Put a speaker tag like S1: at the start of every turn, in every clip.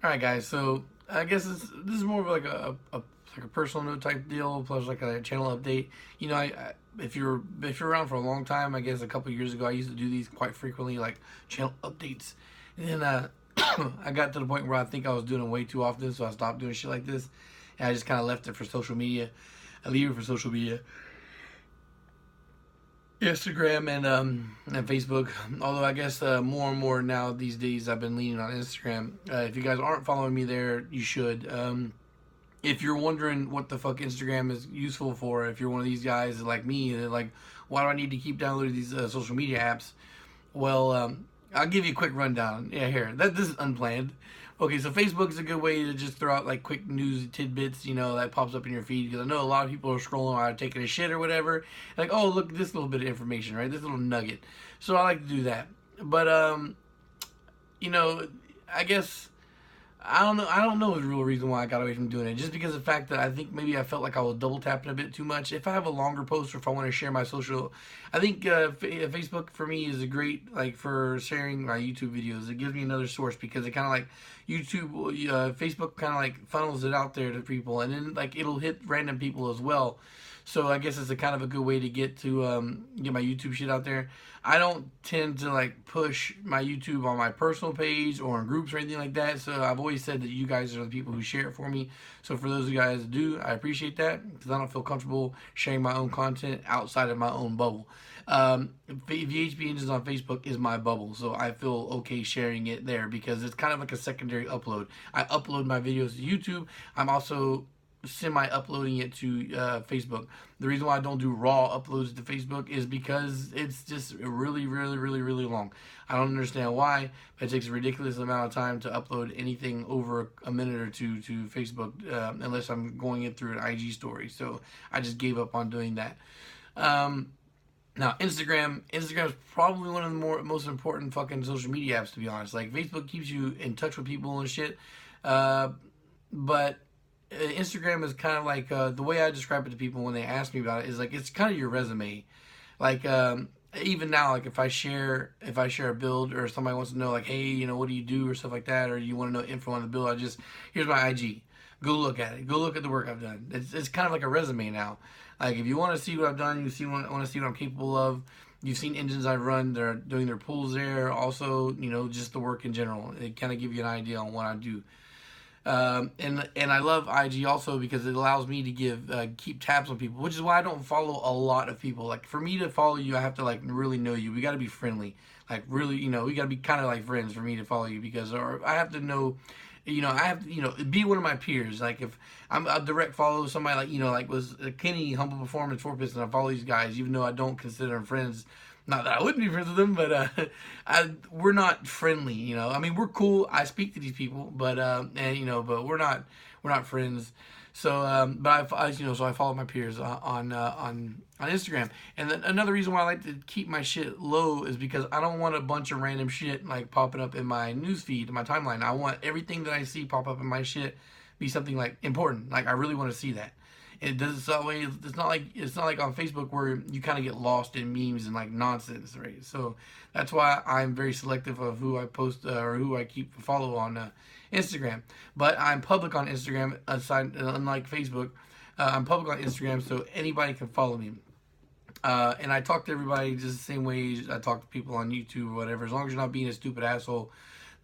S1: All right, guys. So I guess this is more of like like a personal note type deal, plus like a channel update. You know, if you're around for a long time, I guess a couple years ago, I used to do these quite frequently, like channel updates. And then I got to the point where I think I was doing it way too often, so I stopped doing shit like this, and I just kind of left it for social media. I leave it for social media. Instagram and Facebook. Although I guess more and more now these days I've been leaning on Instagram. If you guys aren't following me there, you should. If you're wondering what the fuck Instagram is useful for, if you're one of these guys like me, that like, why do I need to keep downloading these social media apps? Well, I'll give you a quick rundown. Yeah, here. This is unplanned. Okay, so Facebook is a good way to just throw out like quick news tidbits, that pops up in your feed. Because I know a lot of people are scrolling while taking a shit or whatever. Like, oh, look, this little bit of information, right? This little nugget. So I like to do that. But you know, I guess I don't know. I don't know the real reason why I got away from doing it. Just because of the fact that I think maybe I felt like I was double tapping a bit too much. If I have a longer post or if I want to share my social, I think Facebook for me is a great like for sharing my YouTube videos. It gives me another source because it kind of like YouTube, Facebook kind of like funnels it out there to people, and then like it'll hit random people as well. So I guess it's a kind of a good way to get my YouTube shit out there. I don't tend to like push my YouTube on my personal page or in groups or anything like that. So I've always said that you guys are the people who share it for me. So for those of you guys that do, I appreciate that because I don't feel comfortable sharing my own content outside of my own bubble. VHB Engines on Facebook is my bubble, so I feel okay sharing it there because it's kind of like a secondary upload. I upload my videos to YouTube. I'm also semi-uploading it to Facebook. The reason why I don't do raw uploads to Facebook is because it's just really, really, really, really long. I don't understand why, but it takes a ridiculous amount of time to upload anything over a minute or two to Facebook, unless I'm going it through an IG story. So I just gave up on doing that. Now Instagram is probably one of the most important fucking social media apps, to be honest. Like Facebook keeps you in touch with people and shit, but Instagram is kind of like the way I describe it to people when they ask me about it is like it's kind of your resume. Like even now, like if I share a build or somebody wants to know like, hey, what do you do or stuff like that, or you want to know info on the build, here's my IG. Go look at it. Go look at the work I've done. It's kind of like a resume now. Like if you want to see what I've done, want to see what I'm capable of. You've seen engines I've run. They're doing their pulls there. Also, just the work in general. It kind of give you an idea on what I do. And I love IG also because it allows me to keep tabs on people, which is why I don't follow a lot of people. Like for me to follow you, I have to like really know you. We got to be friendly, like really, we got to be kind of like friends for me to follow you because or I have to know. I have to, be one of my peers. Like if I'll direct follow somebody like was Kenny Humble Performance 4Piston. I follow these guys even though I don't consider them friends. Not that I wouldn't be friends with them, but we're not friendly. I mean, we're cool. I speak to these people, but but we're not friends. So, but so I follow my peers on Instagram. And then another reason why I like to keep my shit low is because I don't want a bunch of random shit like popping up in my newsfeed, in my timeline. I want everything that I see pop up in my shit be something like important. Like I really want to see that. It does that way. It's not like on Facebook where you kind of get lost in memes and like nonsense, right? So that's why I'm very selective of who I post or who I keep follow on Instagram. But I'm public on Instagram, unlike Facebook. I'm public on Instagram, so anybody can follow me. And I talk to everybody just the same way I talk to people on YouTube or whatever. As long as you're not being a stupid asshole,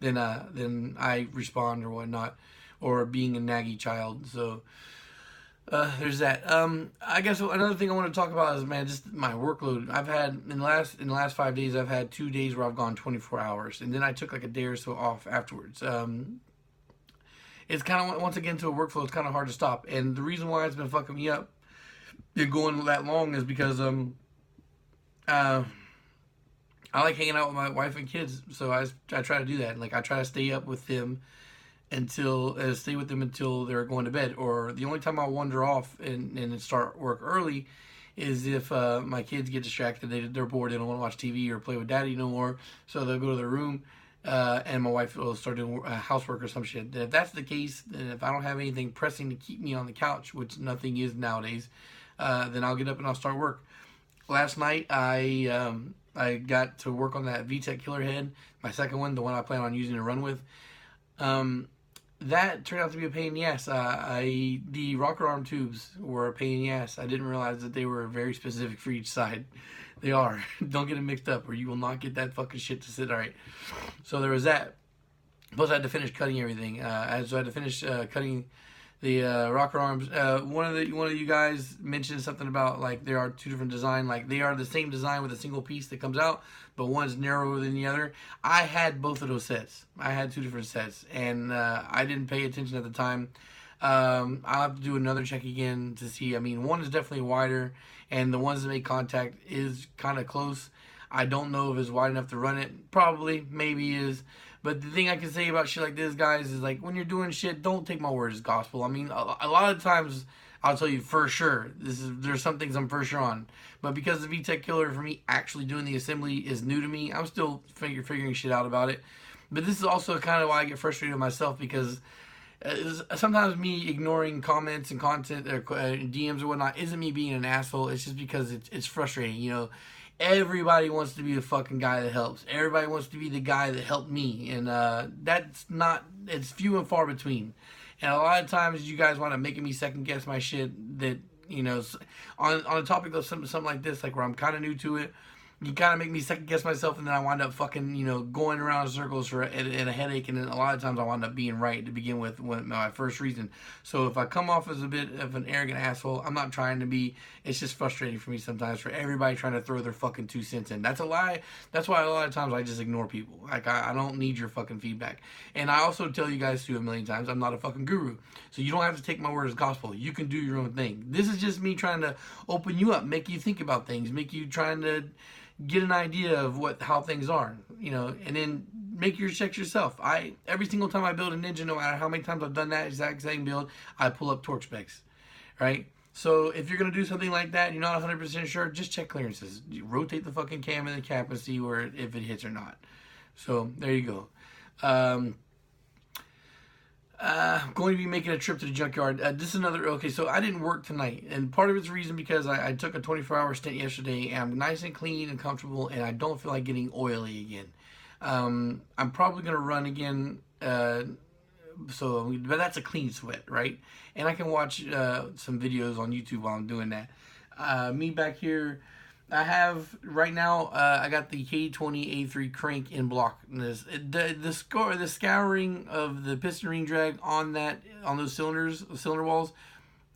S1: then I respond or whatnot, or being a naggy child. So. There's that. I guess another thing I want to talk about is, man, just my workload. I've had in the last 5 days, I've had 2 days where I've gone 24 hours, and then I took like a day or so off afterwards. It's kind of once again to a workflow. It's kind of hard to stop, and the reason why it's been fucking me up and going that long is because I like hanging out with my wife and kids, so I try to do that. Like I try to stay up with them until they're going to bed. Or the only time I'll wander off and start work early is if my kids get distracted, they're bored, they don't want to watch TV or play with daddy no more, so they'll go to their room. And my wife will start doing housework or some shit. If that's the case, then if I don't have anything pressing to keep me on the couch, which nothing is nowadays, then I'll get up and I'll start work. Last night I got to work on that VTEC killer head, my second one, the one I plan on using to run with. that turned out to be a pain in the ass. The rocker arm tubes were a pain in the ass. I didn't realize that they were very specific for each side. They are. Don't get them mixed up, or you will not get that fucking shit to sit right. So there was that. Plus, I had to finish cutting everything. So I had to finish cutting the rocker arms. One of you guys mentioned something about like there are two different designs. Like they are the same design with a single piece that comes out, but one's narrower than the other. I had both of those sets. I had two different sets, and I didn't pay attention at the time. I'll have to do another check again to see. I mean, one is definitely wider, and the ones that make contact is kind of close. I don't know if it's wide enough to run it. Probably, maybe is. But the thing I can say about shit like this, guys, is like when you're doing shit, don't take my word as gospel. I mean, a lot of times I'll tell you for sure. There's some things I'm for sure on, but because the VTech Killer for me actually doing the assembly is new to me, I'm still figuring shit out about it. But this is also kind of why I get frustrated with myself because sometimes me ignoring comments and content or DMs or whatnot isn't me being an asshole. It's just because it's frustrating, you know. Everybody wants to be the fucking guy that helps. Everybody wants to be the guy that helped me. And that's not, it's few and far between. And a lot of times you guys want to make me second guess my shit that, you know, on a topic of something like this, like where I'm kind of new to it, you kind of make me second guess myself, and then I wind up fucking, you know, going around in circles and a headache, and then a lot of times I wind up being right to begin with my first reason. So if I come off as a bit of an arrogant asshole, I'm not trying to be. It's just frustrating for me sometimes for everybody trying to throw their fucking 2 cents in. That's a lie. That's why a lot of times I just ignore people. Like I don't need your fucking feedback. And I also tell you guys too a million times, I'm not a fucking guru. So you don't have to take my word as gospel. You can do your own thing. This is just me trying to open you up, make you think about things, make you trying to get an idea of how things are, you know, and then make your checks yourself. Every single time I build a Ninja, no matter how many times I've done that exact same build, I pull up torque specs, right? So if you're going to do something like that and you're not 100% sure, just check clearances. You rotate the fucking cam and the cap and see if it hits or not. So there you go. I'm going to be making a trip to the junkyard. This is another, okay, so I didn't work tonight. And part of it's the reason because I took a 24-hour stint yesterday, and I'm nice and clean and comfortable, and I don't feel like getting oily again. I'm probably going to run again, but that's a clean sweat, right? And I can watch some videos on YouTube while I'm doing that. Me back here, I have right now. I got the K20A3 crank in block. The scouring of the piston ring drag on those cylinder walls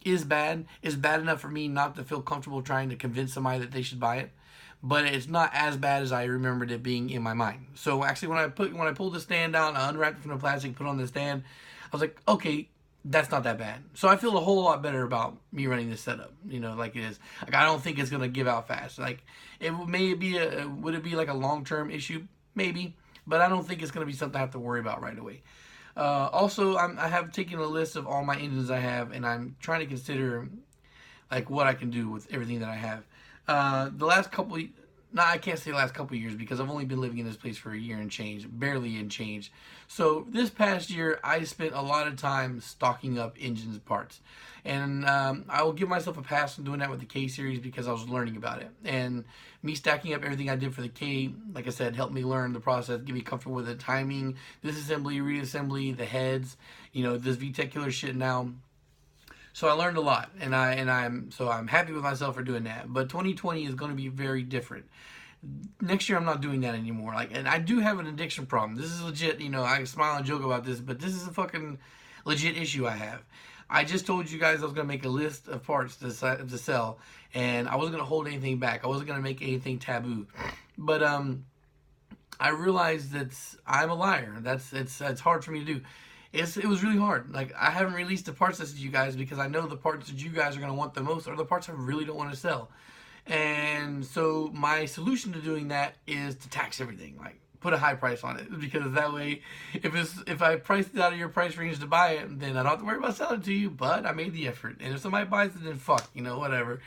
S1: is bad. It's bad enough for me not to feel comfortable trying to convince somebody that they should buy it, but it's not as bad as I remembered it being in my mind. So actually, when I pulled the stand out, I unwrapped it from the plastic, put it on the stand. I was like, okay, that's not that bad. So I feel a whole lot better about me running this setup, you know, like it is. Like, I don't think it's going to give out fast. Like, would it be like a long-term issue? Maybe, but I don't think it's going to be something I have to worry about right away. Also, I have taken a list of all my engines I have, and I'm trying to consider, like, what I can do with everything that I have. The last couple, I can't say the last couple of years because I've only been living in this place for a year and change, barely in change. So this past year, I spent a lot of time stocking up engines parts. And I will give myself a pass on doing that with the K series because I was learning about it. And me stacking up everything I did for the K, like I said, helped me learn the process, get me comfortable with the timing, disassembly, reassembly, the heads, you know, this VTech Killer shit now. So I learned a lot, and I'm happy with myself for doing that. But 2020 is going to be very different. Next year I'm not doing that anymore. Like, and I do have an addiction problem. This is legit. You know, I smile and joke about this, but this is a fucking legit issue I have. I just told you guys I was going to make a list of parts to sell, and I wasn't going to hold anything back. I wasn't going to make anything taboo. But I realized that I'm a liar. It's hard for me to do. It was really hard. Like, I haven't released the parts list to you guys because I know the parts that you guys are going to want the most are the parts I really don't want to sell. And so my solution to doing that is to tax everything. Like, put a high price on it, because that way, if I priced it out of your price range to buy it, then I don't have to worry about selling it to you, but I made the effort. And if somebody buys it, then fuck, you know, whatever.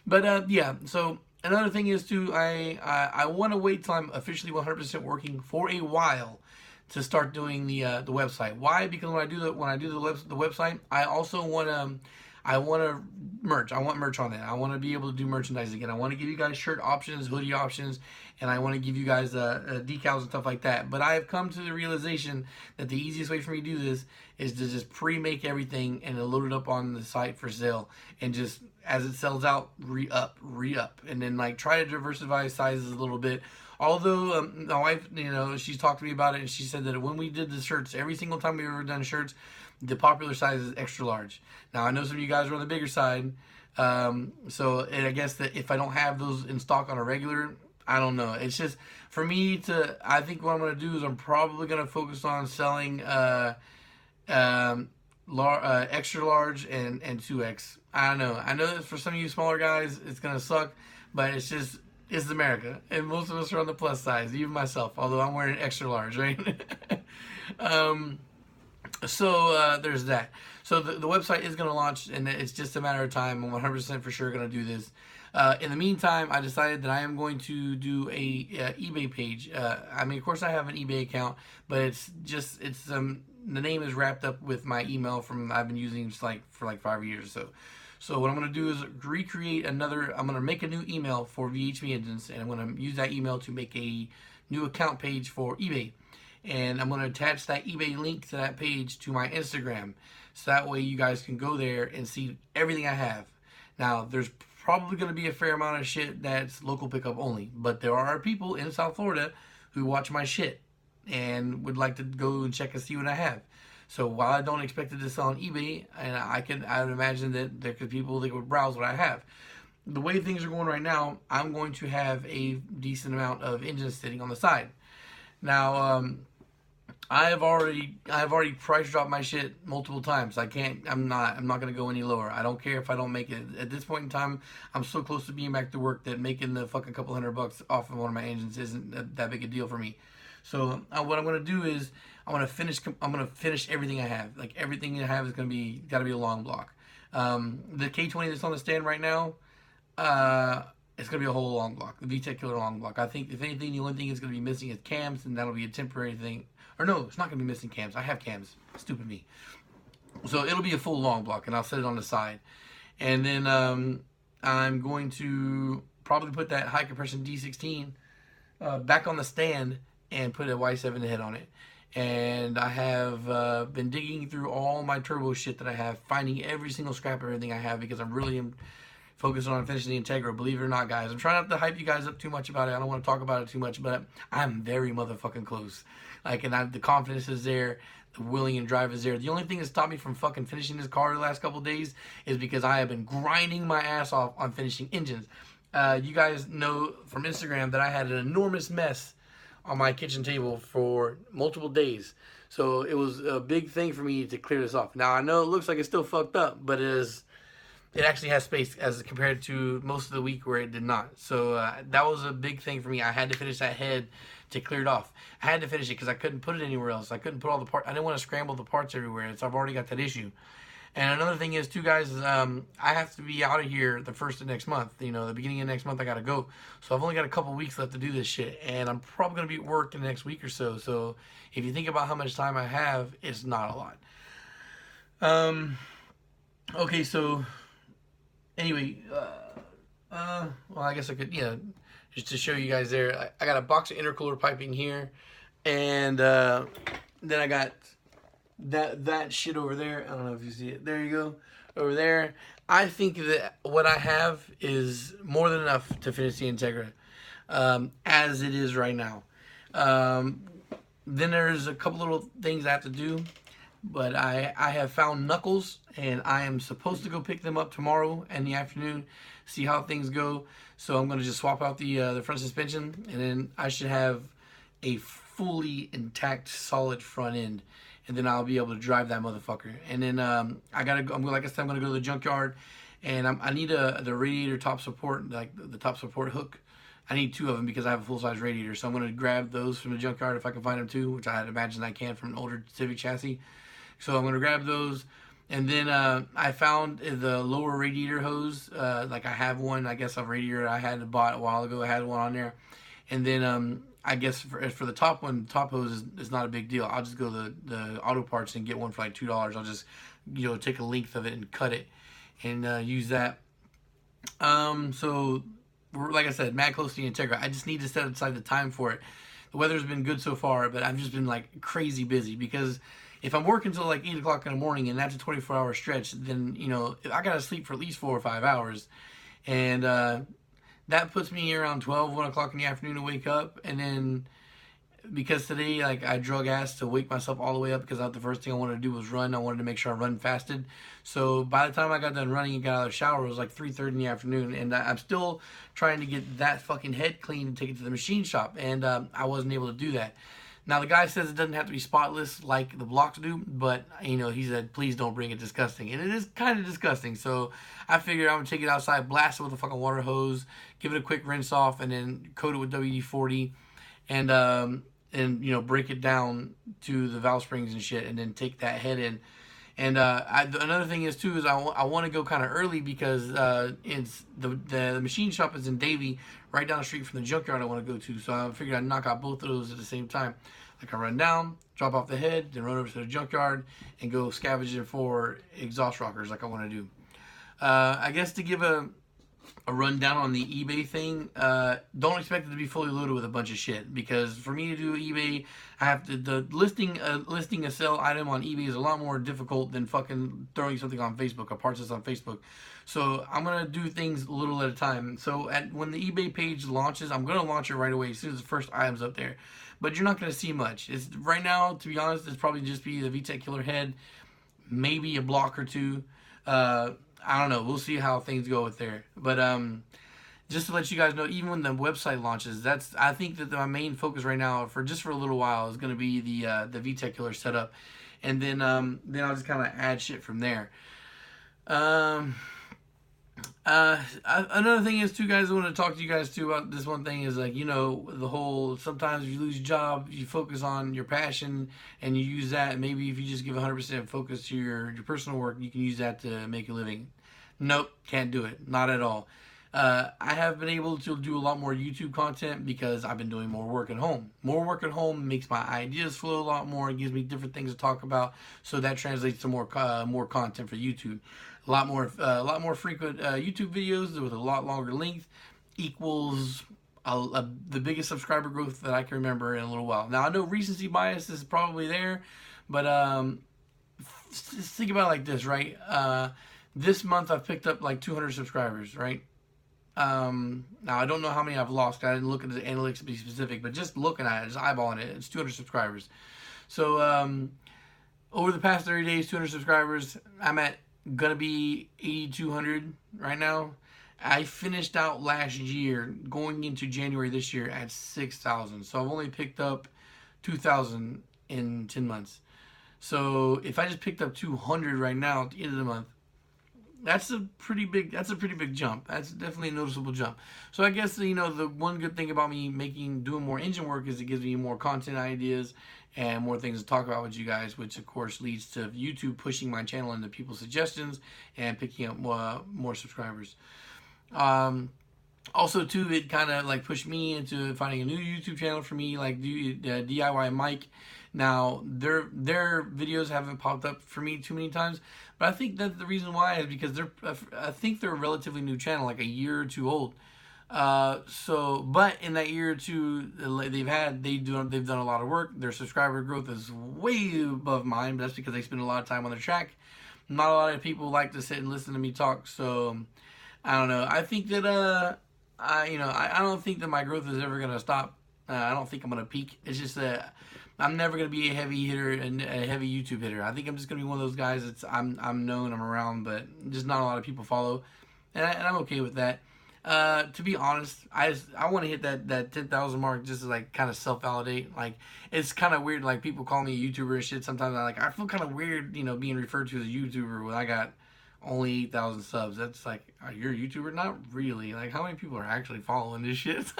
S1: But yeah, so another thing is too, I want to wait till I'm officially 100% working for a while to start doing the website. Why? Because when I do the website, I also want to. I want to merch. I want merch on it. I want to be able to do merchandise again. I want to give you guys shirt options, hoodie options, and I want to give you guys decals and stuff like that. But I have come to the realization that the easiest way for me to do this is to just pre-make everything and load it up on the site for sale, and just as it sells out, re-up, and then like try to diversify sizes a little bit. Although my wife, she's talked to me about it, and she said that when we did the shirts, every single time we've ever done shirts, the popular size is extra large. Now I know some of you guys are on the bigger side, so and I guess that if I don't have those in stock on a regular, I don't know. It's just for me to. I think what I'm gonna do is I'm probably gonna focus on selling extra large and 2X. I don't know. I know that for some of you smaller guys, it's gonna suck, but it's America, and most of us are on the plus size, even myself. Although I'm wearing extra large, right? So there's that. So the website is going to launch, and it's just a matter of time. I'm 100% for sure going to do this. In the meantime, I decided that I am going to do a eBay page. I mean, of course, I have an eBay account, but it's the name is wrapped up with my email from I've been using for 5 years or so. So what I'm going to do is recreate I'm going to make a new email for VHV Engines, and I'm going to use that email to make a new account page for eBay. And I'm going to attach that eBay link to that page to my Instagram. So that way you guys can go there and see everything I have. Now, there's probably going to be a fair amount of shit that's local pickup only. But there are people in South Florida who watch my shit and would like to go and check and see what I have. So while I don't expect it to sell on eBay, and I would imagine that there could be people that would browse what I have. The way things are going right now, I'm going to have a decent amount of engines sitting on the side. Now, I've already price dropped my shit multiple times. I'm not going to go any lower. I don't care if I don't make it. At this point in time, I'm so close to being back to work that making the fucking couple $100 off of one of my engines isn't that big a deal for me. So what I'm going to do is I'm going to finish everything I have. Like everything I have is got to be a long block. The K20 that's on the stand right now, it's going to be a whole long block. The VTEC killer long block. I think if anything, the only thing it's going to be missing is cams, and that'll be a temporary thing. Or no, it's not going to be missing cams. I have cams. Stupid me. So it'll be a full long block, and I'll set it on the side. And then I'm going to probably put that high compression D16 back on the stand and put a Y7 head on it. And I have been digging through all my turbo shit that I have, finding every single scrap of everything I have, because I really am focused on finishing the Integra. Believe it or not, guys. I'm trying not to hype you guys up too much about it. I don't want to talk about it too much, but I'm very motherfucking close. The confidence is there. The willing and drive is there. The only thing that stopped me from fucking finishing this car the last couple of days is because I have been grinding my ass off on finishing engines. You guys know from Instagram that I had an enormous mess on my kitchen table for multiple days. So it was a big thing for me to clear this off. Now, I know it looks like it's still fucked up, but it actually has space as compared to most of the week where it did not. So that was a big thing for me. I had to finish that head to clear it off. I had to finish it because I couldn't put it anywhere else. I couldn't put all the parts. I didn't want to scramble the parts everywhere. So I've already got that issue. And another thing is, too, guys, I have to be out of here the first of next month. The beginning of next month, I got to go. So I've only got a couple weeks left to do this shit. And I'm probably going to be at work in the next week or so. So if you think about how much time I have, it's not a lot. Okay, so anyway, well, I guess I could, just to show you guys there. I got a box of intercooler piping here. And then I got that shit over there. I don't know if you see it. There you go. Over there. I think that what I have is more than enough to finish the Integra as it is right now. Then there's a couple little things I have to do. But I have found knuckles, and I am supposed to go pick them up tomorrow in the afternoon, see how things go. So I'm going to just swap out the front suspension, and then I should have a fully intact, solid front end. And then I'll be able to drive that motherfucker. And then like I said, I'm gonna go to the junkyard, and I need the radiator top support, like the top support hook. I need 2 of them because I have a full size radiator. So I'm gonna grab those from the junkyard if I can find them too, which I imagine I can from an older Civic chassis. So I'm gonna grab those, and then I found the lower radiator hose. Like I have one, I guess, a radiator I had bought a while ago. I had one on there, and then I guess for the top one, top hose is not a big deal. I'll just go to the auto parts and get one for like $2. I'll just take a length of it and cut it, and use that. So like I said, mad close to the Integra. I just need to set aside the time for it. The weather's been good so far, but I've just been like crazy busy because if I'm working till like 8 o'clock in the morning and that's a 24-hour stretch, then I gotta sleep for at least 4 or 5 hours, and that puts me around 12, 1 o'clock in the afternoon to wake up, and then because today like I drug ass to wake myself all the way up because the first thing I wanted to do was run. I wanted to make sure I run fasted. So by the time I got done running and got out of the shower, it was like 3:30 in the afternoon, and I'm still trying to get that fucking head clean and take it to the machine shop, and I wasn't able to do that. Now the guy says it doesn't have to be spotless like the blocks do, but he said please don't bring it disgusting, and it is kind of disgusting. So I figured I'm gonna take it outside, blast it with a fucking water hose, give it a quick rinse off, and then coat it with WD-40, and break it down to the valve springs and shit, and then take that head in. And another thing is too is I want to go kind of early because it's the machine shop is in Davie, right down the street from the junkyard I want to go to. So I figured I'd knock out both of those at the same time. Like I run down, drop off the head, then run over to the junkyard and go scavenging for exhaust rockers like I want to do. I guess to give a rundown on the eBay thing, don't expect it to be fully loaded with a bunch of shit, because for me to do eBay, I have to listing a sell item on eBay is a lot more difficult than fucking throwing something on Facebook, a parts list on Facebook. So I'm gonna do things a little at a time. So when the eBay page launches, I'm gonna launch it right away as soon as the first item's up there. But you're not gonna see much. It's right now, to be honest, it's probably just be the VTech Killer head, maybe a block or two. I don't know. We'll see how things go with there. But just to let you guys know, even when the website launches, I think that my main focus right now, for a little while, is going to be the VTech Killer setup, and then I'll just kind of add shit from there. Another thing is too, guys, I want to talk to you guys too about this one thing is like, the whole, sometimes you lose your job, you focus on your passion and you use that. Maybe if you just give 100% focus to your personal work, you can use that to make a living. Nope, can't do it. Not at all. I have been able to do a lot more YouTube content because I've been doing more work at home. More work at home makes my ideas flow a lot more. It gives me different things to talk about, so that translates to more content for YouTube. A lot more frequent YouTube videos with a lot longer length equals the biggest subscriber growth that I can remember in a little while. Now I know recency bias is probably there, but think about it like this, right? This month I've picked up like 200 subscribers, right? Now I don't know how many I've lost. I didn't look at the analytics to be specific, but just looking at it, just eyeballing it, it's 200 subscribers. So over the past 30 days, 200 subscribers. I'm at gonna be 8,200 right now. I finished out last year, going into January this year, at 6,000. So I've only picked up 2,000 in 10 months. So if I just picked up 200 right now at the end of the month, that's a pretty big jump. That's definitely a noticeable jump. So I guess the one good thing about me doing more engine work is it gives me more content ideas and more things to talk about with you guys, which of course leads to YouTube pushing my channel into people's suggestions and picking up more subscribers. Also too, it kind of like pushed me into finding a new YouTube channel for me, like DIY Mike. Now their videos haven't popped up for me too many times, but I think that the reason why is because I think they're a relatively new channel, like a year or two old. But in that year or two they've done a lot of work. Their subscriber growth is way above mine, but that's because they spend a lot of time on the track. Not a lot of people like to sit and listen to me talk, so I don't know. I think that I don't think that my growth is ever gonna stop. I don't think I'm gonna peak. It's just that I'm never gonna be a heavy hitter and a heavy YouTube hitter. I think I'm just gonna be one of those guys that's I'm known, I'm around, but just not a lot of people follow, and I'm okay with that. To be honest, I want to hit that 10,000 mark just to like kind of self-validate. Like, it's kind of weird, like people call me a YouTuber and shit. Sometimes I feel kind of weird, being referred to as a YouTuber when I got only 8,000 subs. That's like, you're a YouTuber? Not really. Like, how many people are actually following this shit?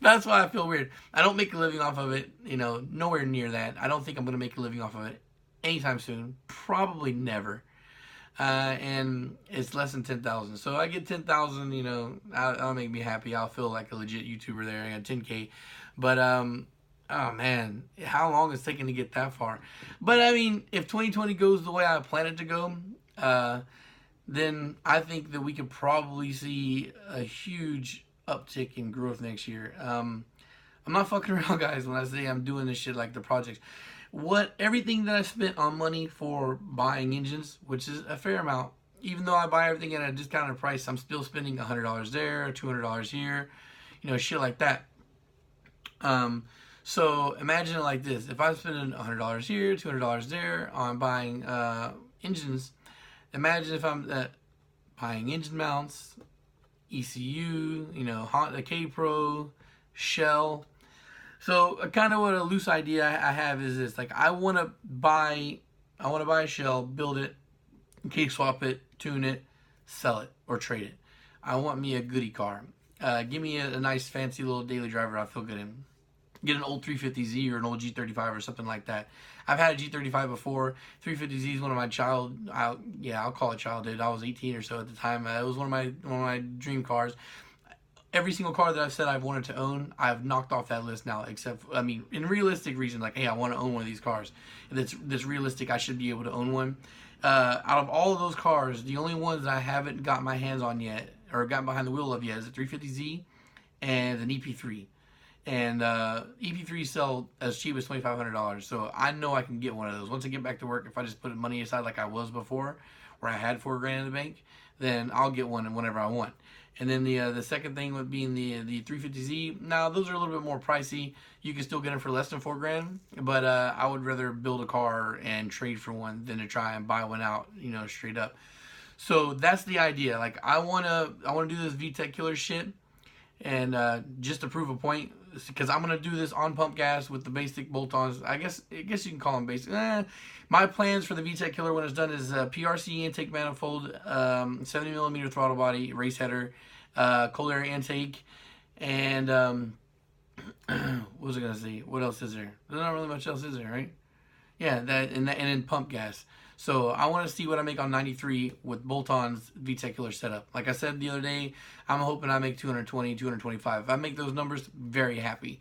S1: That's why I feel weird. I don't make a living off of it, nowhere near that. I don't think I'm going to make a living off of it anytime soon. Probably never. And it's less than 10,000. So I get 10,000, that'll make me happy. I'll feel like a legit YouTuber there. I got 10K. But, oh man, how long it's taking to get that far? But I mean, if 2020 goes the way I plan it to go, then I think that we could probably see a huge uptick in growth next year. I'm not fucking around, guys, when I say I'm doing this shit like the projects. Everything that I spent on money for buying engines, which is a fair amount, even though I buy everything at a discounted price, I'm still spending $100 there, $200 here, shit like that. So imagine it like this: if I'm spending $100 here, $200 there on buying engines, imagine if I'm buying engine mounts, ECU, Honda K-Pro, Shell. So kind of what a loose idea I have is this: like I want to buy a Shell, build it, case swap it, tune it, sell it, or trade it. I want me a goodie car. Give me a nice fancy little daily driver I feel good in. Get an old 350Z or an old G35 or something like that. I've had a G35 before. 350Z is one of my I'll call it childhood. I was 18 or so at the time. It was one of my dream cars. Every single car that I've said I've wanted to own, I've knocked off that list now. Except, in realistic reason, like, hey, I want to own one of these cars. That's realistic. I should be able to own one. Out of all of those cars, the only ones that I haven't got my hands on yet, or gotten behind the wheel of yet, is a 350Z and an EP3. And EP3 sell as cheap as $2,500. So I know I can get one of those. Once I get back to work, if I just put money aside like I was before, where I had $4,000 in the bank, then I'll get one whenever I want. And then the second thing would be in the 350Z. Now those are a little bit more pricey. You can still get them for less than $4,000, but I would rather build a car and trade for one than to try and buy one out, straight up. So that's the idea. Like I wanna do this VTEC killer shit, and just to prove a point, because I'm gonna do this on pump gas with the basic bolt-ons. I guess you can call them basic. My plans for the VTEC killer when it's done is PRC intake manifold, 70mm throttle body, race header, cold air intake, and what was I gonna say? What else is there? There's not really much else, is there? Right? Yeah, and then pump gas. So I want to see what I make on 93 with bolt-ons VTEC killer setup. Like I said the other day, I'm hoping I make 220, 225. If I make those numbers, very happy.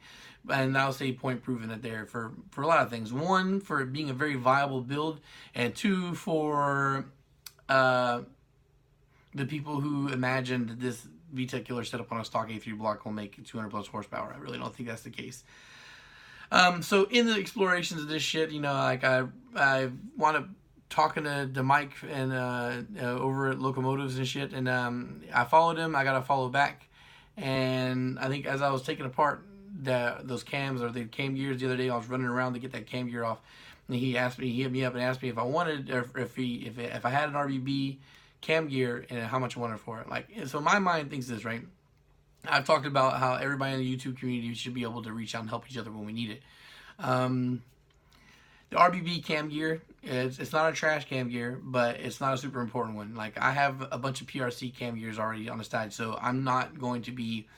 S1: And I'll say point proven it there for a lot of things. One, for it being a very viable build, and two, for the people who imagined that this VTEC killer setup on a stock A3 block will make 200 plus horsepower. I really don't think that's the case. So in the explorations of this shit, like I want to talking to Mike and over at Locomotives and shit, and I followed him. I got to follow back, and I think as I was taking apart those cams or the cam gears the other day, I was running around to get that cam gear off, and he hit me up and asked me if I wanted, or if I had an RBB cam gear and how much I wanted for it. Like, so my mind thinks this, right? I've talked about how everybody in the YouTube community should be able to reach out and help each other when we need it. The RBB cam gear, it's not a trash cam gear, but it's not a super important one. Like, I have a bunch of PRC cam gears already on the side, so I'm not going to be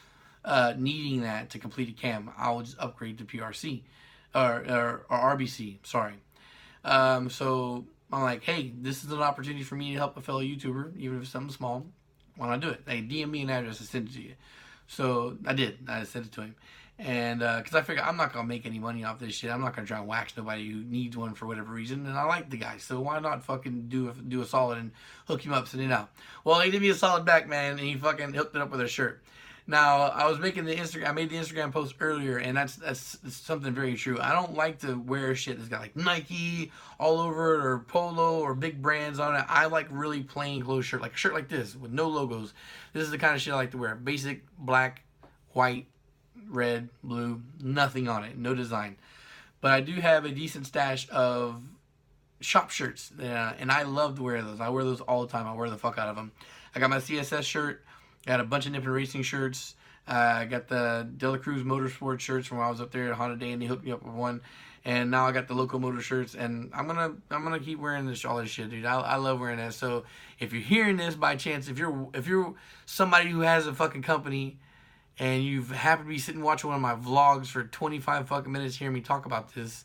S1: needing that to complete a cam. I'll just upgrade to PRC or RBC, sorry. So I'm like, hey, this is an opportunity for me to help a fellow YouTuber, even if it's something small. Why not do it? Hey, DM me an address and send it to you. So I did. I sent it to him. And because I figured I'm not going to make any money off this shit. I'm not going to try and wax nobody who needs one for whatever reason. And I like the guy. So why not fucking do a solid and hook him up, send it out. Well, he did me a solid back, man. And he fucking hooked it up with a shirt. Now, I was making I made the Instagram post earlier, and that's something very true. I don't like to wear shit that's got like Nike all over it, or Polo, or big brands on it. I like really plain clothes shirt, like a shirt like this with no logos. This is the kind of shit I like to wear. Basic, black, white, red, blue, nothing on it, no design. But I do have a decent stash of shop shirts, and I love to wear those. I wear those all the time. I wear the fuck out of them. I got my CSS shirt. I got a bunch of Nippon Racing shirts. I got the Dela Cruz Motorsport shirts from when I was up there at Honda Day, and they hooked me up with one. And now I got the Locomotive shirts, and I'm gonna keep wearing all this shit, dude. I love wearing that. So if you're hearing this by chance, if you're somebody who has a fucking company, and you've happened to be sitting watching one of my vlogs for 25 fucking minutes hearing me talk about this,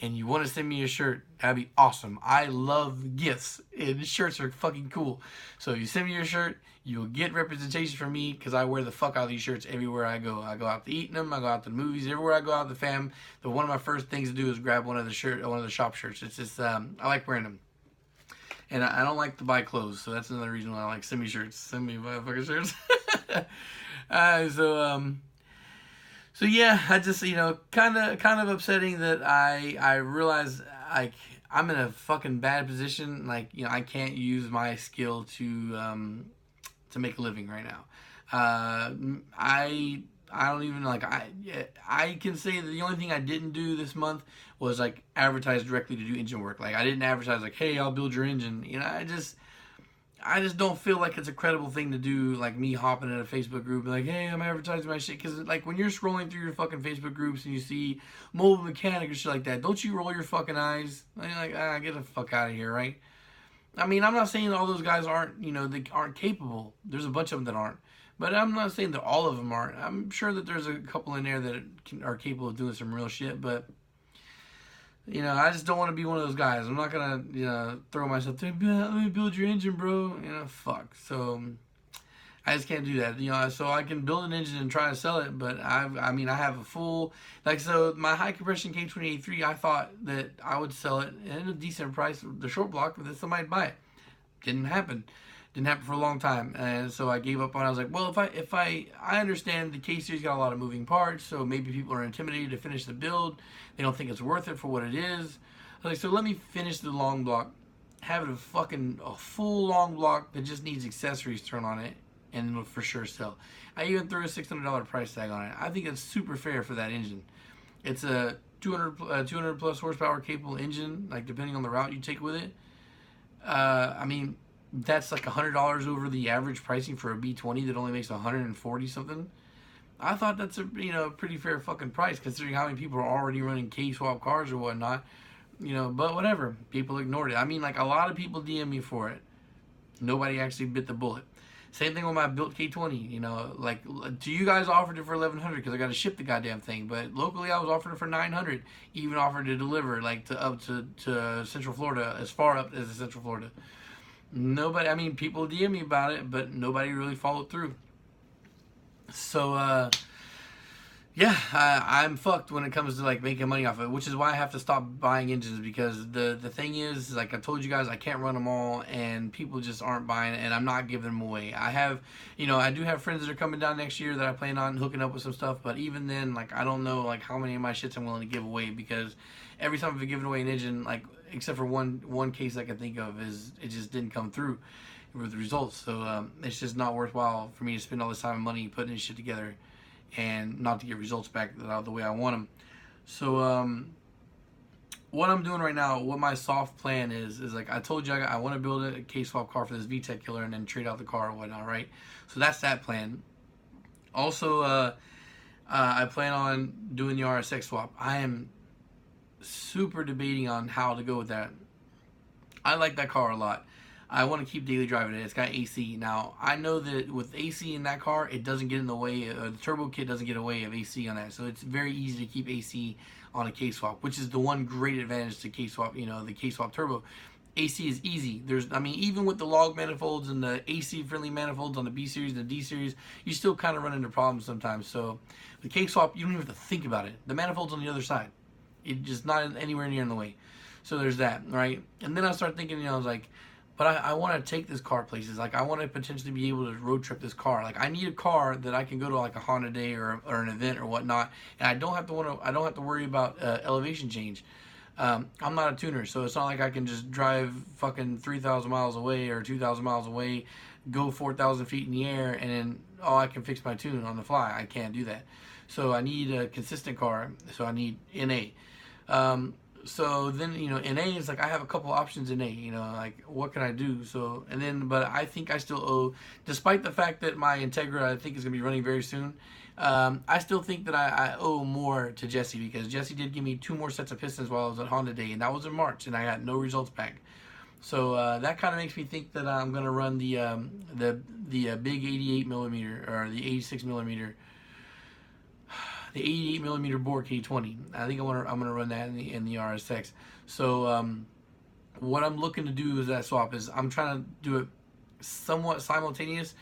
S1: and you want to send me a shirt, that'd be awesome. I love gifts, and shirts are fucking cool. So if you send me your shirt, you'll get representation from me, because I wear the fuck out of these shirts everywhere I go. I go out to eat in them, I go out to the movies, everywhere I go out with the fam. One of my first things to do is grab one of the shop shirts. It's just, I like wearing them. and I don't like to buy clothes, so that's another reason why I like send me shirts. Send me motherfucking shirts. So yeah, I just kind of upsetting that I realize I'm in a fucking bad position. Like I can't use my skill to make a living right now. Uh, I don't even I can say that the only thing I didn't do this month was like advertise directly to do engine work. Like I didn't advertise like, hey, I'll build your engine. I just don't feel like it's a credible thing to do, like me hopping in a Facebook group like, hey, I'm advertising my shit. Because, like, when you're scrolling through your fucking Facebook groups and you see mobile mechanic or shit like that, don't you roll your fucking eyes? And you're like, get the fuck out of here, right? I mean, I'm not saying all those guys aren't, they aren't capable. There's a bunch of them that aren't. But I'm not saying that all of them aren't. I'm sure that there's a couple in there that are capable of doing some real shit, but I just don't want to be one of those guys. I'm not gonna, throw myself there. Let me build your engine, bro. Fuck. So I just can't do that. So I can build an engine and try to sell it, but I have a full, so my high compression K20A3. I thought that I would sell it at a decent price, the short block, but then somebody'd buy it. Didn't happen. Didn't happen for a long time, and so I gave up on it. I was like, well, if I understand the K series got a lot of moving parts, so maybe people are intimidated to finish the build. They don't think it's worth it for what it is. I was like, so let me finish the long block, have it a full long block that just needs accessories thrown on it, and it'll for sure sell. I even threw a $600 price tag on it. I think it's super fair for that engine. It's a 200 plus horsepower capable engine, like depending on the route you take with it. That's like $100 over the average pricing for a B20 that only makes 140 something. I thought that's a pretty fair fucking price considering how many people are already running K-swap cars or whatnot. But whatever. People ignored it. A lot of people DM me for it. Nobody actually bit the bullet. Same thing with my built K20. To you guys offered it for $1,100 because I got to ship the goddamn thing. But locally I was offered it for $900. Even offered to deliver up to Central Florida, as far up as Central Florida. Nobody, people DM me about it, but nobody really followed through. So, I'm fucked when it comes to making money off of it, which is why I have to stop buying engines, because the thing is, like I told you guys, I can't run them all, and people just aren't buying it, and I'm not giving them away. I do have friends that are coming down next year that I plan on hooking up with some stuff, but even then, I don't know, how many of my shits I'm willing to give away, because every time I've given away an engine, except for one case I can think of, is it just didn't come through with the results. So it's just not worthwhile for me to spend all this time and money putting this shit together and not to get results back the way I want them. So what I'm doing right now, what my soft plan is I told you I want to build a K-swap car for this VTEC killer and then trade out the car and whatnot, right? So that's that plan. Also, I plan on doing the RSX swap. I am super debating on how to go with that. I like that car a lot. I want to keep daily driving it. It's got AC. Now, I know that with AC in that car, it doesn't get in the way, the turbo kit doesn't get in the way of AC on that. So it's very easy to keep AC on a K-swap, which is the one great advantage to K-swap, the K-swap turbo. AC is easy. Even with the log manifolds and the AC friendly manifolds on the B series and the D series, you still kind of run into problems sometimes. So the K-swap, you don't even have to think about it. The manifold's on the other side. It's just not anywhere near in the way. So there's that, right? And then I started thinking, I was like, but I want to take this car places. I want to potentially be able to road trip this car. I need a car that I can go to a Honda Day or an event or whatnot, and I don't have to worry about elevation change. I'm not a tuner, so it's not like I can just drive fucking 3,000 miles away or 2,000 miles away, go 4,000 feet in the air, and then I can fix my tune on the fly. I can't do that. So I need a consistent car. So I need NA. So then, NA is I have a couple options in A, what can I do? So, but I think I still owe, despite the fact that my Integra, I think is going to be running very soon, I still think that I owe more to Jesse, because Jesse did give me 2 more sets of pistons while I was at Honda Day, and that was in March, and I got no results back. So, that kind of makes me think that I'm going to run the big 88 millimeter, or the 86 millimeter, the 88 millimeter bore K20. I think I'm gonna run that in the RSX. So what I'm looking to do is that swap is I'm trying to do it somewhat simultaneous.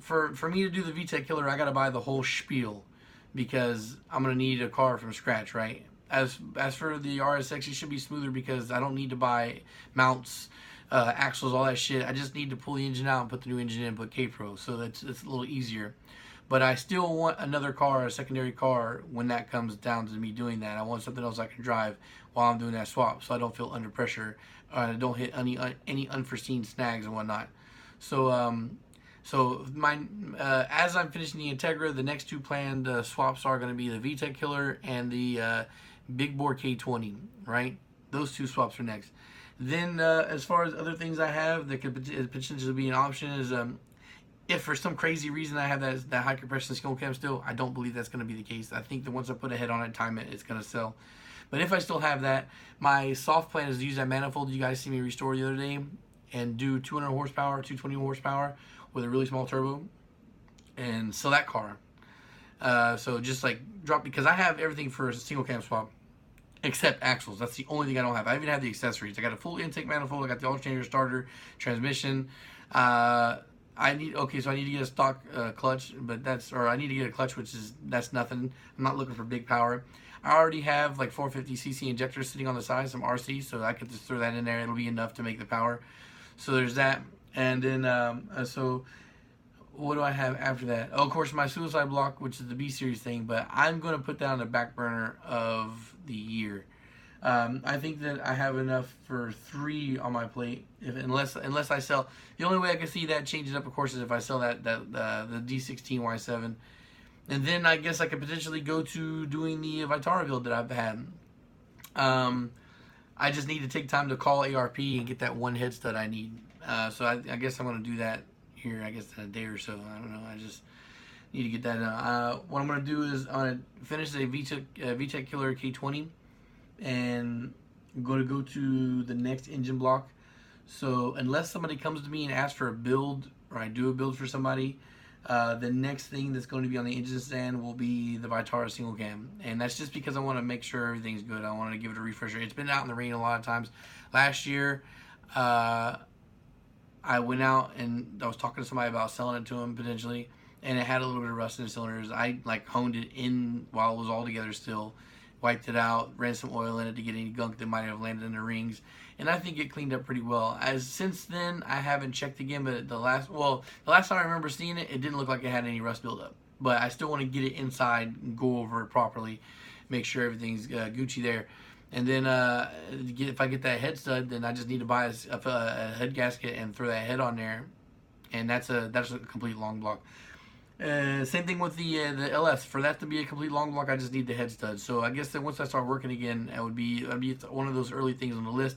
S1: For me to do the VTEC killer, I gotta buy the whole spiel, because I'm gonna need a car from scratch, right? As for the RSX, it should be smoother because I don't need to buy mounts, axles, all that shit. I just need to pull the engine out and put the new engine in, put K-Pro, so it's a little easier. But I still want another car, a secondary car, when that comes down to me doing that. I want something else I can drive while I'm doing that swap, so I don't feel under pressure. I don't hit any unforeseen snags and whatnot. So as I'm finishing the Integra, the next two planned swaps are going to be the VTEC Killer and the Big Bore K20. Right, those two swaps are next. Then as far as other things I have that could potentially be an option is if for some crazy reason I have that high compression skill cam still, I don't believe that's going to be the case. I think that once I put a head on it, time it, it's going to sell. But if I still have that, my soft plan is to use that manifold you guys see me restore the other day and do 200 horsepower, 220 horsepower with a really small turbo and sell that car. So just like drop, because I have everything for a single cam swap except axles. That's the only thing I don't have. I even have the accessories. I got a full intake manifold. I got the alternator, starter, transmission. I need to get a stock clutch, but I need to get a clutch, that's nothing. I'm not looking for big power. I already have like 450cc injectors sitting on the side, some RC, so I could just throw that in there. It'll be enough to make the power. So there's that. And then so what do I have after that? Oh, of course, my suicide block, which is the B series thing, but I'm going to put that on the back burner of the year. I think that I have enough for 3 on my plate, unless I sell. The only way I can see that changing up, of course, is if I sell the D16 Y7, and then I guess I could potentially go to doing the Vitara build that I've had. I just need to take time to call ARP and get that one head stud I need. So I guess I'm going to do that here, I guess in a day or so. I don't know. I just need to get that done. What I'm going to do is I'm going to finish the VTEC Killer K20. And I'm going to go to the next engine block. So unless somebody comes to me and asks for a build, or I do a build for somebody, the next thing that's going to be on the engine stand will be the Vitara single cam. And that's just because I want to make sure everything's good. I want to give it a refresher. It's been out in the rain a lot of times. Last year, I went out and I was talking to somebody about selling it to him potentially, and it had a little bit of rust in the cylinders. I like honed it in while it was all together still. Wiped it out, ran some oil in it to get any gunk that might have landed in the rings, and I think it cleaned up pretty well. Since then, I haven't checked again, but the last time I remember seeing it, it didn't look like it had any rust buildup. But I still want to get it inside and go over it properly, make sure everything's Gucci there. And then if I get that head stud, then I just need to buy a head gasket and throw that head on there, and that's a complete long block. Same thing with the LS. For that to be a complete long block, I just need the head stud. So I guess that once I start working again, it would be one of those early things on the list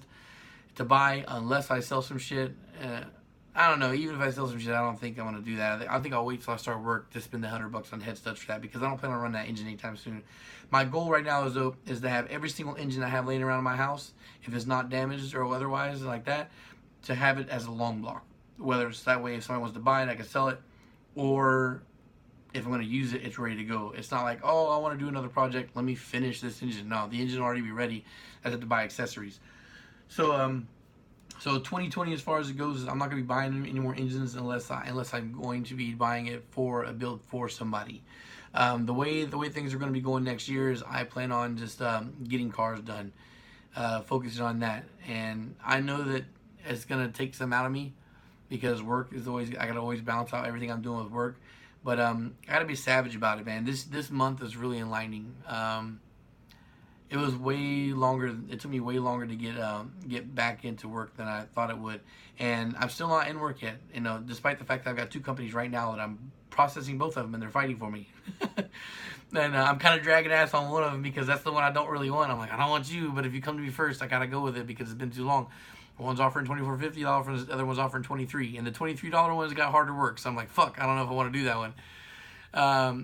S1: to buy, unless I sell some shit. I don't know. Even if I sell some shit, I don't think I'm gonna do that. I think I'll wait till I start work to spend the $100 on head studs for that, because I don't plan on running that engine anytime soon. My goal right now is to have every single engine I have laying around in my house, if it's not damaged or otherwise like that, to have it as a long block. Whether it's that way, if somebody wants to buy it, I can sell it, or if I'm going to use it, it's ready to go. It's not like, oh, I want to do another project, let me finish this engine. No, the engine will already be ready. I have to buy accessories. So 2020, as far as it goes, I'm not going to be buying any more engines unless I'm going to be buying it for a build for somebody. The way things are going to be going next year is I plan on just getting cars done, focusing on that. And I know that it's going to take some out of me, because work is always, I got to always balance out everything I'm doing with work. But I gotta be savage about it, man. This month is really enlightening. It was way longer. It took me way longer to get back into work than I thought it would, and I'm still not in work yet. You know, despite the fact that I've got 2 companies right now that I'm processing both of them, and they're fighting for me. And I'm kind of dragging ass on one of them because that's the one I don't really want. I'm like, I don't want you, but if you come to me first, I gotta go with it because it's been too long. One's offering $24.50, the other one's offering $23, and the $23 one's got harder work. So I'm like, fuck, I don't know if I want to do that one.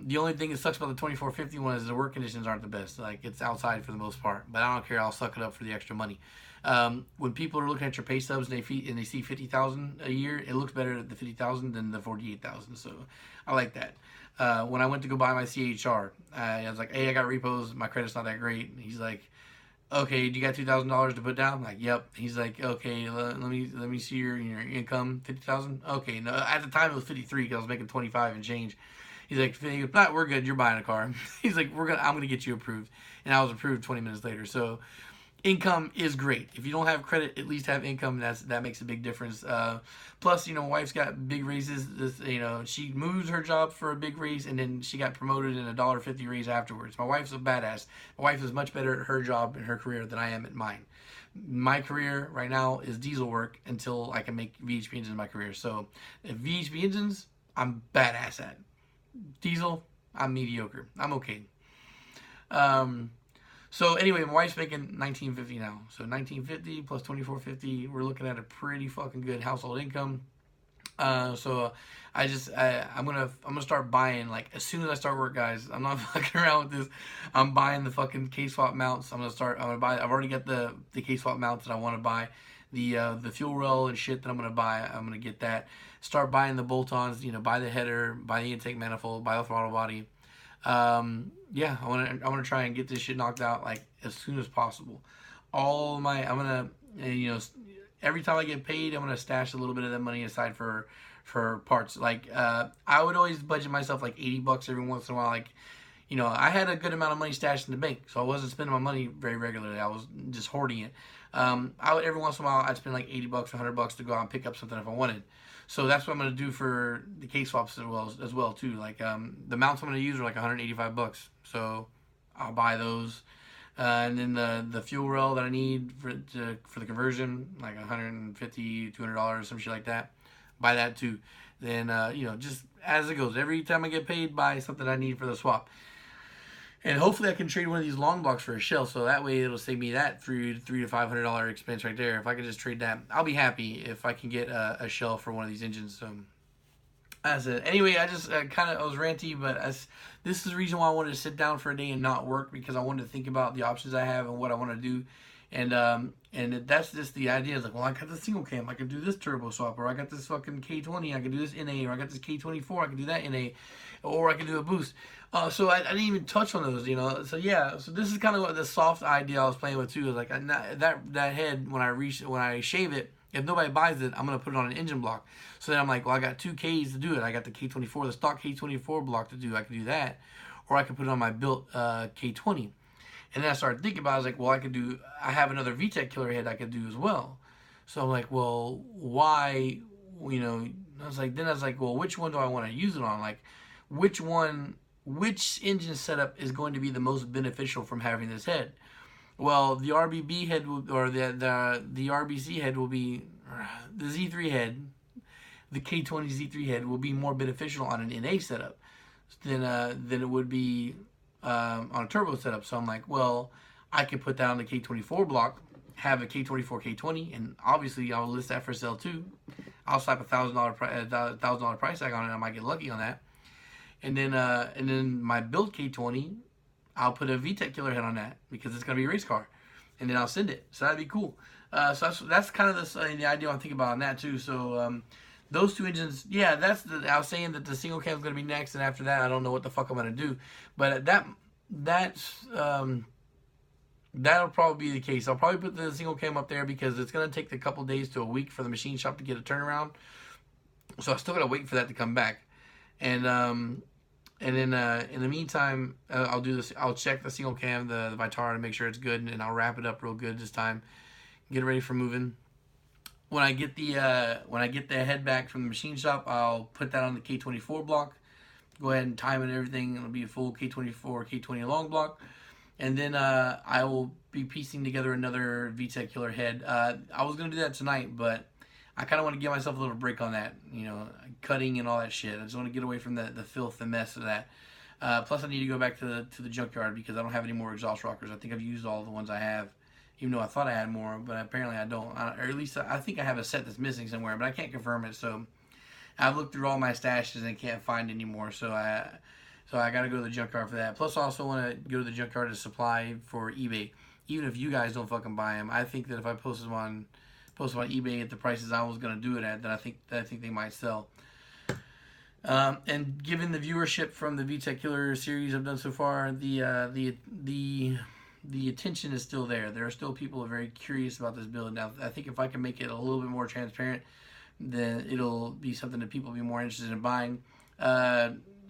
S1: The only thing that sucks about the $24.50 one is the work conditions aren't the best. Like, it's outside for the most part, but I don't care. I'll suck it up for the extra money. When people are looking at your pay stubs and they see $50,000 a year, it looks better at the $50,000 than the $48,000. So I like that. When I went to go buy my CHR, I was like, hey, I got repos. My credit's not that great. He's like, okay, do you got $2,000 to put down? I'm like, yep. He's like, okay, let me see your income, 50,000. Okay, no, at the time it was 53 because I was making 25 and change. He's like, we're good. You're buying a car. He's like, I'm gonna get you approved, and I was approved 20 minutes later. So income is great. If you don't have credit, at least have income. That makes a big difference. Plus, my wife's got big raises. She moves her job for a big raise, and then she got promoted in $1.50 raise afterwards. My wife's a badass. My wife is much better at her job and her career than I am at mine. My career right now is diesel work until I can make VHP engines in my career. So, if VHP engines, I'm badass at. Diesel, I'm mediocre. I'm okay. So anyway, my wife's making $19.50 now. So $19.50 plus $24.50, we're looking at a pretty fucking good household income. So I'm gonna start buying, like, as soon as I start work, guys. I'm not fucking around with this. I'm buying the fucking K-swap mounts. I'm gonna buy. I've already got the K-swap mounts that I want to buy. The fuel rail and shit that I'm gonna buy. I'm gonna get that. Start buying the bolt-ons. Buy the header, buy the intake manifold, buy the throttle body. Yeah, I want to try and get this shit knocked out, like, as soon as possible. I'm gonna, every time I get paid, I'm gonna stash a little bit of that money aside for parts. Like, I would always budget myself like $80 every once in a while. Like, I had a good amount of money stashed in the bank, so I wasn't spending my money very regularly. I was just hoarding it. Every once in a while, I'd spend like $80 or $100 to go out and pick up something if I wanted. So that's what I'm going to do for the K-swaps as well too. Like, the mounts I'm going to use are like $185. So I'll buy those. And then the fuel rail that I need for the conversion, like $150, $200, some shit like that. Buy that too. Then, just as it goes. Every time I get paid, buy something I need for the swap. And hopefully I can trade one of these long blocks for a shell, so that way it'll save me that $300 to $500 expense right there. If I can just trade that, I'll be happy if I can get a shell for one of these engines. So that's it. Anyway, I just I was ranty, but this is the reason why I wanted to sit down for a day and not work, because I wanted to think about the options I have and what I want to do. And that's just the idea. It's like, well, I got the single cam, I can do this turbo swap, or I got this fucking K20, I can do this NA, or I got this K24, I can do that NA, or I can do a boost. So I didn't even touch on those, So yeah, so this is kind of what the soft idea I was playing with too. Is like, that head, when I shave it, if nobody buys it, I'm gonna put it on an engine block. So then I'm like, well, I got 2 Ks to do it. I got the K24, the stock K24 block to do. I can do that, or I can put it on my built K20. And then I started thinking about it. I was like, well, I have another VTEC killer head I could do as well. So I'm like, well, why, I was like, well, which one do I want to use it on? Like, which engine setup is going to be the most beneficial from having this head? Well, the RBB head, or the RBC head will be, the Z3 head, the K20 Z3 head will be more beneficial on an NA setup than it would be on a turbo setup. So I'm like, well, I could put that on the K24 block, have a K24 K20, and obviously I'll list that for sale too. I'll slap $1,000 price tag on it. I might get lucky on that. And then my build K20, I'll put a VTEC killer head on that because it's gonna be a race car, and then I'll send it. So that'd be cool. So that's kind of the idea I'm thinking about on that too. So those 2 engines, yeah, I was saying that the single cam is gonna be next, and after that, I don't know what the fuck I'm gonna do. But that'll probably be the case. I'll probably put the single cam up there because it's gonna take a couple days to a week for the machine shop to get a turnaround. So I still gotta wait for that to come back, and then in the meantime, I'll do this. I'll check the single cam, the Vitara, to make sure it's good, and I'll wrap it up real good this time. Get it ready for moving. When I get the head back from the machine shop, I'll put that on the K24 block. Go ahead and time it and everything. It'll be a full K24, K20 long block. And then I will be piecing together another VTEC killer head. I was going to do that tonight, but I kind of want to give myself a little break on that. Cutting and all that shit. I just want to get away from the filth and mess of that. Plus, I need to go back to the junkyard because I don't have any more exhaust rockers. I think I've used all the ones I have, even though I thought I had more, but apparently I don't. Or at least I think I have a set that's missing somewhere, but I can't confirm it. So I've looked through all my stashes and can't find any more. So I got to go to the junkyard for that. Plus, I also want to go to the junkyard to supply for eBay. Even if you guys don't fucking buy them, I think that if I post them on eBay at the prices I was gonna do it at, then I think they might sell. And given the viewership from the VTEC Killer series I've done so far, the attention is still there. There are still people who are very curious about this build. Now, I think if I can make it a little bit more transparent, then it'll be something that people will be more interested in buying.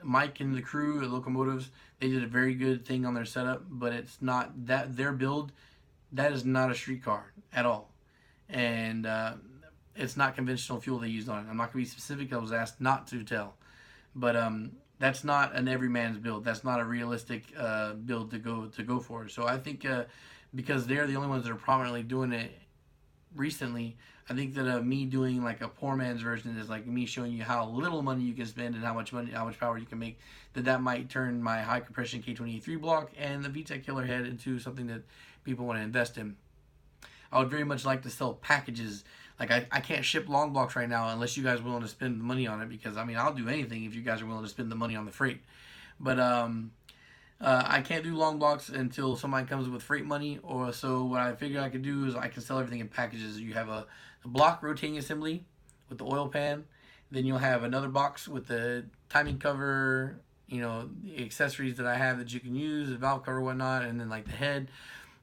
S1: Mike and the crew at Locomotives, they did a very good thing on their setup, but it's not that their build That is not a street car at all. And it's not conventional fuel they used on it. I'm not going to be specific. I was asked not to tell. But that's not an everyman's build. That's not a realistic build to go for. So I think because they're the only ones that are prominently doing it recently, I think that me doing like a poor man's version is like me showing you how little money you can spend and how much power you can make. That might turn my high compression K23 block and the VTEC Killer Head into something that people want to invest in. I would very much like to sell packages. Like I can't ship long blocks right now unless you guys are willing to spend the money on it, because I mean I'll do anything if you guys are willing to spend the money on the freight. But I can't do long blocks until somebody comes with freight money. Or so what I figure I could do is I can sell everything in packages. You have a block rotating assembly with the oil pan, then you'll have another box with the timing cover, you know, the accessories that I have that you can use, the valve cover, whatnot, and then like the head.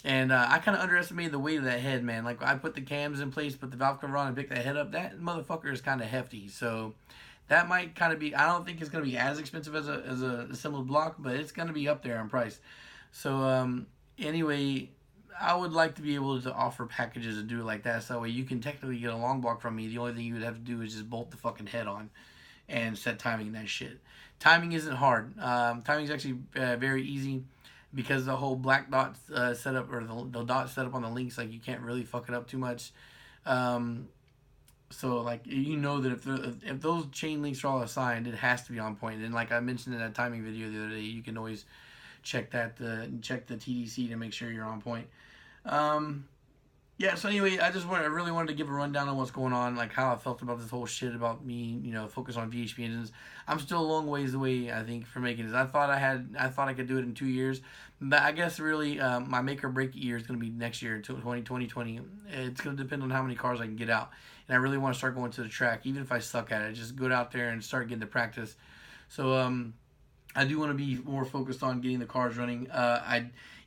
S1: And I kind of underestimated the weight of that head, man. Like I put the cams in place, put the valve cover on, and pick that head up. That motherfucker is kind of hefty, so that might kind of be. I don't think it's gonna be as expensive as a assembled block, but it's gonna be up there in price. So anyway, I would like to be able to offer packages and do it like that. So that way you can technically get a long block from me. The only thing you would have to do is just bolt the fucking head on and set timing and that shit. Timing isn't hard. Timing is actually very easy, because the whole black dot setup, or the dot setup on the links, like you can't really fuck it up too much. So like you know that if those chain links are all assigned, it has to be on point. And like I mentioned in that timing video the other day, you can always check that check the TDC to make sure you're on point. Yeah, so anyway, I really wanted to give a rundown on what's going on, like how I felt about this whole shit about me, you know, focus on VHP engines. I'm still a long ways away, I think, from making this. I thought I could do it in 2 years, but I guess really my make or break year is going to be next year, 2020. It's going to depend on how many cars I can get out, and I really want to start going to the track, even if I suck at it. Just go out there and start getting to practice. So I do want to be more focused on getting the cars running.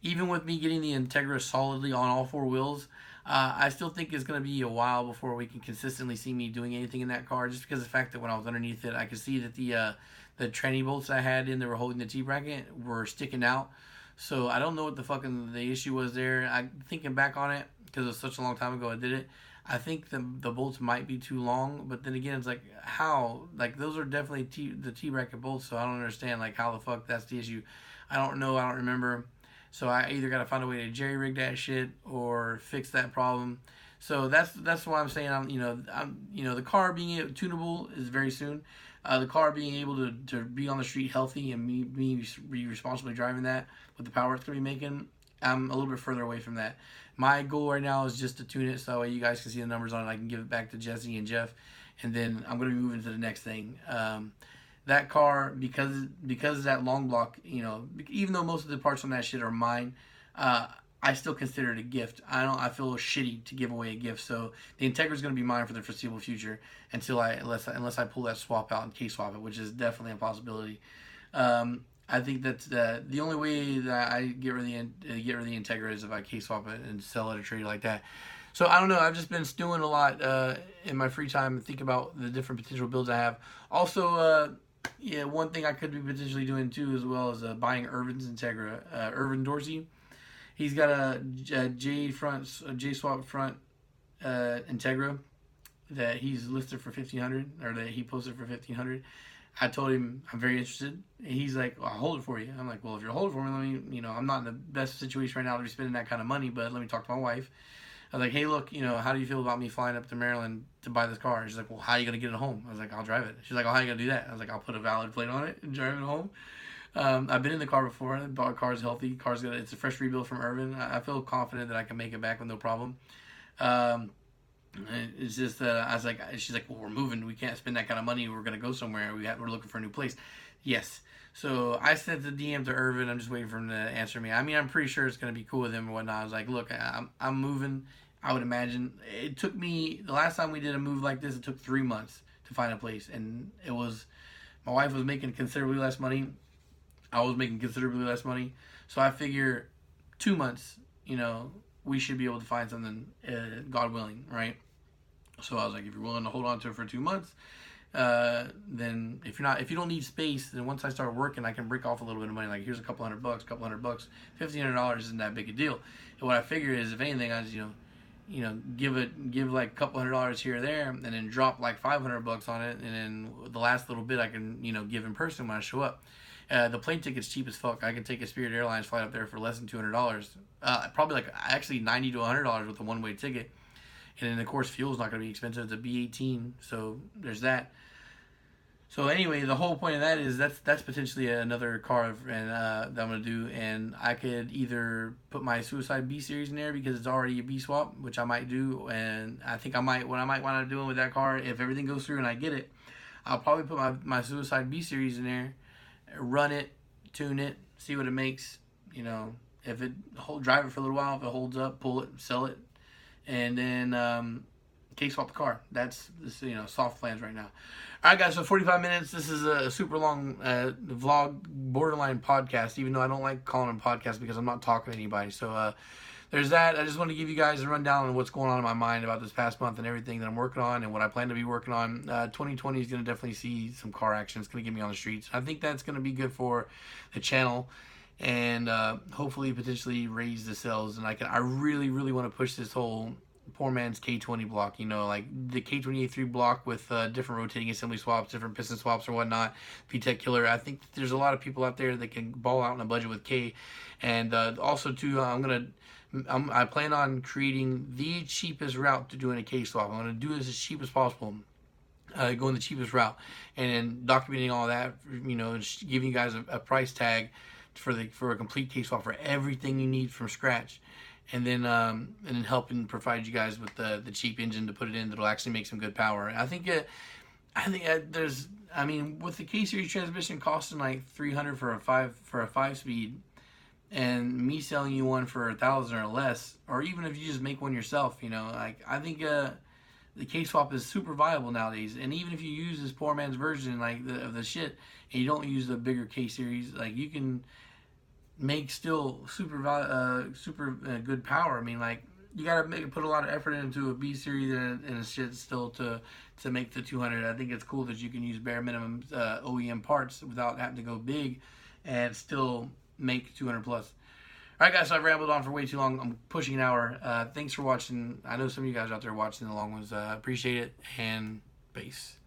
S1: Even with me getting the Integra solidly on all four wheels, I still think it's going to be a while before we can consistently see me doing anything in that car, just because of the fact that when I was underneath it, I could see that the tranny bolts I had in that were holding the T-bracket were sticking out. So I don't know what the issue was there. Thinking back on it, because it was such a long time ago I did it, I think the bolts might be too long. But then again, it's like, how? Like, those are definitely the T-bracket bolts, so I don't understand, like, how the fuck that's the issue. I don't know. I don't remember. So I either got to find a way to jerry-rig that shit or fix that problem. So that's why I'm saying the car being tunable is very soon. The car being able to be on the street healthy and me be responsibly driving that with the power it's going to be making, I'm a little bit further away from that. My goal right now is just to tune it so that way you guys can see the numbers on it. I can give it back to Jesse and Jeff, and then I'm going to be moving to the next thing. That car, because that long block, you know, even though most of the parts on that shit are mine, I still consider it a gift. I feel shitty to give away a gift. So the Integra is going to be mine for the foreseeable future unless I pull that swap out and case swap it, which is definitely a possibility. I think that's the only way that I get rid of the Integra is if I case swap it and sell it or trade it like that. So I don't know. I've just been stewing a lot in my free time and think about the different potential builds I have. Also, one thing I could be potentially doing too, as well, as buying Irvin's Integra. Irvin Dorsey, he's got a J swap front Integra that he's listed for $1,500, or that he posted for $1,500. I told him I'm very interested. He's like, well, I'll hold it for you. I'm like, well, if you're holding it for me, let me, I'm not in the best situation right now to be spending that kind of money, but let me talk to my wife. I was like, hey, look, how do you feel about me flying up to Maryland to buy this car? And she's like, well, how are you going to get it home? I was like, I'll drive it. She's like, oh, how are you going to do that? I was like, I'll put a valid plate on it and drive it home. I've been in the car before. The car's healthy. It's a fresh rebuild from Irvin. I feel confident that I can make it back with no problem. It's just that I was like, she's like, well, we're moving. We can't spend that kind of money. We're going to go somewhere. We're looking for a new place. Yes. So I sent the DM to Irvin. I'm just waiting for him to answer me. I mean, I'm pretty sure it's going to be cool with him and whatnot. I was like, look, I'm moving. I would imagine it took me, the last time we did a move like this, it took 3 months to find a place. And my wife was making considerably less money. I was making considerably less money. So I figure 2 months, we should be able to find something, God willing, right? So I was like, if you're willing to hold on to it for 2 months, then if you don't need space, then once I start working, I can break off a little bit of money. Like, here's a couple $100, $1,500 isn't that big a deal. And what I figure is, if anything, I just give like a couple $100 here or there, and then drop like $500 on it, and then the last little bit I can give in person when I show up. The plane ticket's cheap as fuck. I can take a Spirit Airlines flight up there for less than $200. Probably like actually $90 to $100 with a one-way ticket. And then of course fuel's not going to be expensive. It's a B18, so there's that. So anyway, the whole point of that is that's potentially another car that I'm gonna do, and I could either put my Suicide B Series in there because it's already a B swap, which I might do, and I think what I might want to do with that car, if everything goes through and I get it, I'll probably put my Suicide B Series in there, run it, tune it, see what it makes. If drive it for a little while, if it holds up, pull it, sell it, and then case swap the car. That's soft plans right now. All right, guys. So 45 minutes. This is a super long vlog, borderline podcast. Even though I don't like calling them podcasts because I'm not talking to anybody. So there's that. I just want to give you guys a rundown on what's going on in my mind about this past month and everything that I'm working on and what I plan to be working on. 2020 is going to definitely see some car action. It's going to get me on the streets. I think that's going to be good for the channel. And hopefully potentially raise the sales. And I really want to push this whole poor man's K20 block, like the K20A3 block with different rotating assembly swaps, different piston swaps or whatnot, VTEC killer. I think there's a lot of people out there that can ball out on a budget with K. And also too, I plan on creating the cheapest route to doing a K swap. I'm going to do this as cheap as possible. Going the cheapest route, and then documenting all that, giving you guys a price tag for a complete K swap for everything you need from scratch. And then helping provide you guys with the cheap engine to put it in that'll actually make some good power. I think with the K series transmission costing like $300 for a 5-speed, and me selling you one for $1,000 or less, or even if you just make one yourself, I think the K swap is super viable nowadays. And even if you use this poor man's version of the shit, and you don't use the bigger K series, you can make still super good power. You gotta put a lot of effort into a B series and a shit still to make the 200. I think it's cool that you can use bare minimum OEM parts without having to go big and still make 200 plus. All right, guys, so I've rambled on for way too long. I'm pushing an hour. Thanks for watching. I know some of you guys out there watching the long ones. Appreciate it, and peace.